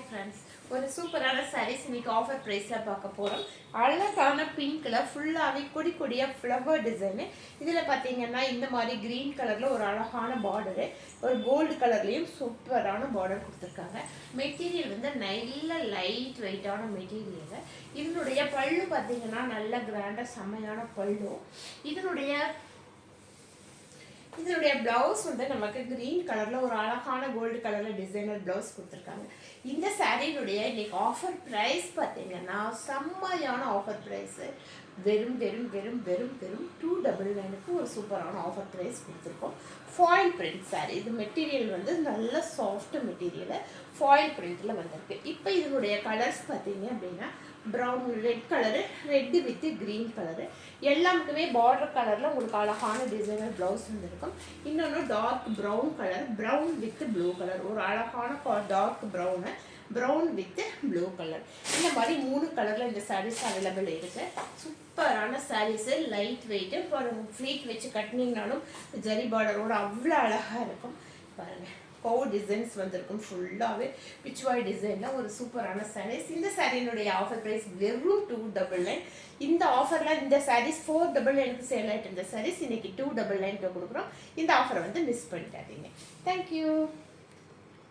Friends, ஒரு சூப்பரான சாரீஸ் இன்னைக்கு ஆஃபர் ப்ரைஸில் பார்க்க போகிறோம். அழகான பிங்க்கில் ஃபுல்லாகவே கொடி கொடியாக ஃப்ளவர் டிசைனு. இதில் பார்த்தீங்கன்னா இந்த மாதிரி க்ரீன் கலரில் ஒரு அழகான பார்டரு, ஒரு கோல்டு கலர்லேயும் சூப்பரான பார்டர் கொடுத்துருக்காங்க. மெட்டீரியல் வந்து நல்ல லைட் வெயிட்டான மெட்டீரியல். இதனுடைய பல்லு பார்த்தீங்கன்னா நல்ல கிராண்டாக செம்மையான பல்லு. இதனுடைய ப்ளவுஸ் வந்து நமக்கு க்ரீன் கலரில் ஒரு அழகான கோல்டு கலரில் டிசைனர் ப்ளவுஸ் கொடுத்துருக்காங்க. இந்த சாரீனுடைய இன்னைக்கு ஆஃபர் ப்ரைஸ் பார்த்தீங்கன்னா செம்மையான ஆஃபர் ப்ரைஸு. வெறும் வெறும் வெறும் வெறும் வெறும் 299க்கு ஒரு சூப்பரான ஆஃபர் ப்ரைஸ் கொடுத்துருக்கோம். Foil print sari. இது மெட்டீரியல் வந்து நல்ல சாஃப்ட் மெட்டீரியலை ஃபாயில் பிரிண்டில் வந்திருக்கு. இப்போ இதனுடைய கலர்ஸ் பார்த்தீங்க அப்படின்னா brown, red colour, red with green colour. எல்லாமுக்குமே பார்டர் கலரில் உங்களுக்கு அழகான டிசைனர் ப்ளவுஸ் வந்துருக்கும். இன்னொன்று dark brown colour, brown with blue colour, ஒரு அழகான dark brown, brown with blue colour. இந்த மாதிரி 3 கலரில் இந்த சாரீஸ் அவைலபிள் இருக்குது. சூப்பரான சாரீஸு, லைட் வெயிட்டு. இப்போ ஃப்ளீட் வச்சு கட்டினீங்கனாலும் ஜரி பார்டரோட அவ்வளோ அழகாக இருக்கும். பாருங்கள், கோ டிசைன்ஸ் வந்திருக்கும். ஃபுல்லாகவே பிச்வாய் டிசைனில் ஒரு சூப்பரான சாரீஸ். இந்த சாரீனுடைய ஆஃபர் ப்ரைஸ் வெறும் 299. இந்த ஆஃபரில் இந்த சாரீஸ் 499க்கு சேல் ஆகிட்டு இந்த சாரீஸ் இன்னைக்கு 299க்கு கொடுக்குறோம். இந்த ஆஃபரை வந்து மிஸ் பண்ணிட்டாதீங்க. தேங்க்யூ.